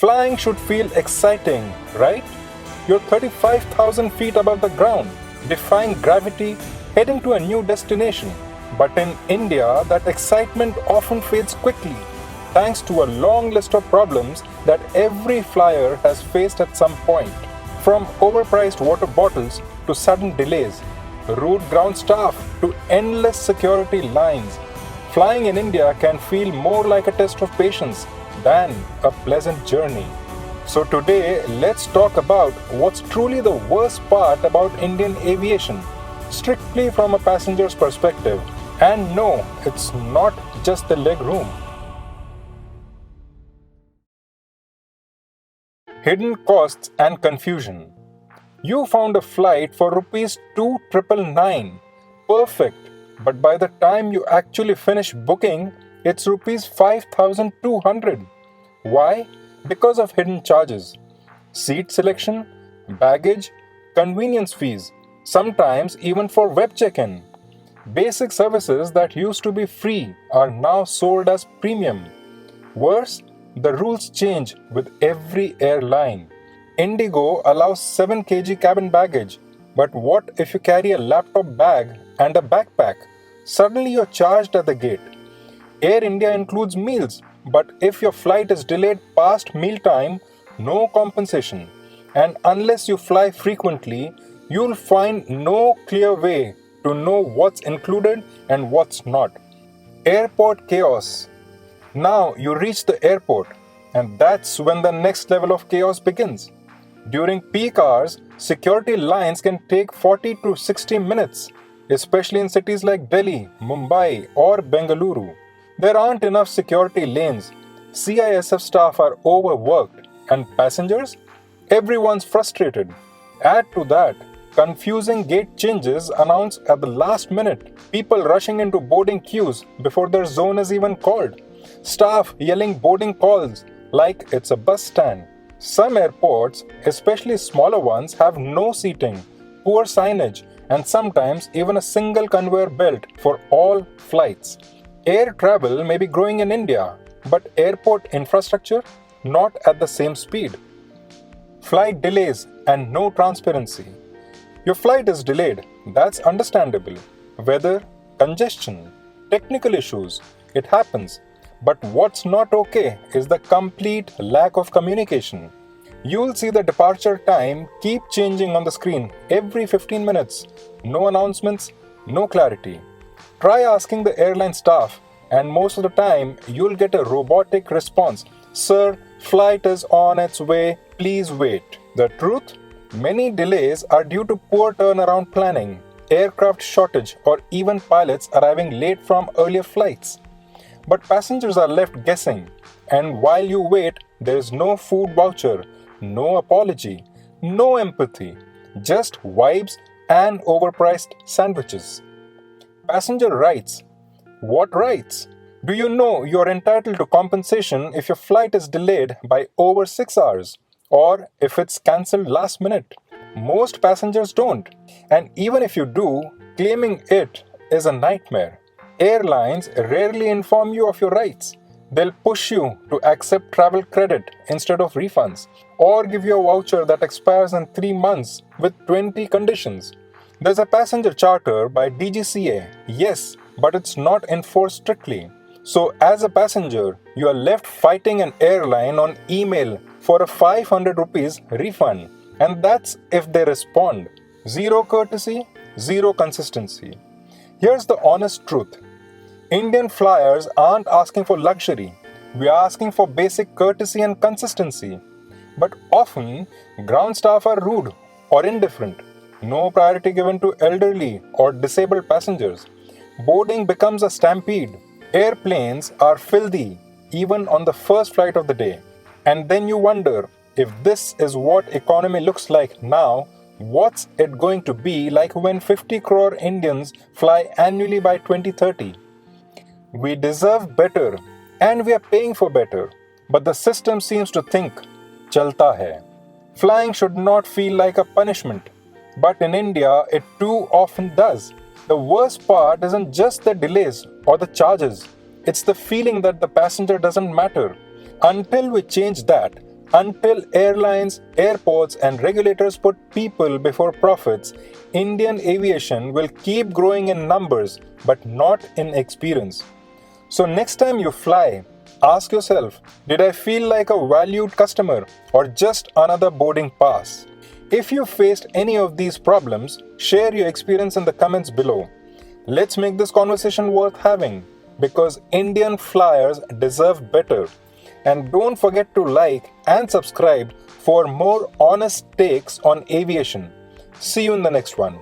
Flying should feel exciting, right? You're 35,000 feet above the ground, defying gravity, heading to a new destination. But in India, that excitement often fades quickly, thanks to a long list of problems that every flyer has faced at some point. From overpriced water bottles to sudden delays, rude ground staff to endless security lines, flying in India can feel more like a test of patience than a pleasant journey. So today, let's talk about what's truly the worst part about Indian aviation, strictly from a passenger's perspective. And no, it's not just the leg room. Hidden costs and confusion. You found a flight for rupees 2,999. Perfect. But by the time you actually finish booking, it's rupees 5,200. Why? Because of hidden charges. Seat selection, baggage, convenience fees, sometimes even for web check-in. Basic services that used to be free are now sold as premium. Worse, the rules change with every airline. Indigo allows 7 kg cabin baggage, but what if you carry a laptop bag and a backpack? Suddenly you're charged at the gate. Air India includes meals, but if your flight is delayed past mealtime, no compensation. And unless you fly frequently, you'll find no clear way to know what's included and what's not. Airport chaos. Now you reach the airport, and that's when the next level of chaos begins. During peak hours, security lines can take 40 to 60 minutes, especially in cities like Delhi, Mumbai, or Bengaluru. There aren't enough security lanes, CISF staff are overworked, and passengers? Everyone's frustrated. Add to that, confusing gate changes announced at the last minute, people rushing into boarding queues before their zone is even called, staff yelling boarding calls like it's a bus stand. Some airports, especially smaller ones, have no seating, poor signage, and sometimes even a single conveyor belt for all flights. Air travel may be growing in India, but airport infrastructure not at the same speed. Flight delays and no transparency. Your flight is delayed, that's understandable. Weather, congestion, technical issues, it happens. But what's not okay is the complete lack of communication. You'll see the departure time keep changing on the screen every 15 minutes. No announcements, no clarity. Try asking the airline staff, and most of the time you'll get a robotic response. Sir, flight is on its way, please wait. The truth? Many delays are due to poor turnaround planning, aircraft shortage, or even pilots arriving late from earlier flights. But passengers are left guessing, and while you wait, there is no food voucher, no apology, no empathy, just vibes and overpriced sandwiches. Passenger rights. What rights? Do you know you're entitled to compensation if your flight is delayed by over 6 hours, or if it's cancelled last minute? Most passengers don't, and even if you do, claiming it is a nightmare. Airlines rarely inform you of your rights. They'll push you to accept travel credit instead of refunds, or give you a voucher that expires in 3 months with 20 conditions. There's a passenger charter by DGCA, yes, but it's not enforced strictly. So as a passenger, you are left fighting an airline on email for a 500 rupees refund. And that's if they respond. Zero courtesy, zero consistency. Here's the honest truth. Indian flyers aren't asking for luxury. We are asking for basic courtesy and consistency. But often, ground staff are rude or indifferent. No priority given to elderly or disabled passengers. Boarding becomes a stampede. Airplanes are filthy, even on the first flight of the day. And then you wonder, if this is what economy looks like now, what's it going to be like when 50 crore Indians fly annually by 2030? We deserve better, and we are paying for better. But the system seems to think, chalta hai. Flying should not feel like a punishment. But in India, it too often does. The worst part isn't just the delays or the charges. It's the feeling that the passenger doesn't matter. Until we change that, Until airlines, airports, and regulators put people before profits, Indian aviation will keep growing in numbers but not in experience. So, next time you fly, ask yourself, did I feel like a valued customer or just another boarding pass? If you faced any of these problems, share your experience in the comments below. Let's make this conversation worth having because Indian flyers deserve better. And don't forget to like and subscribe for more honest takes on aviation. See you in the next one.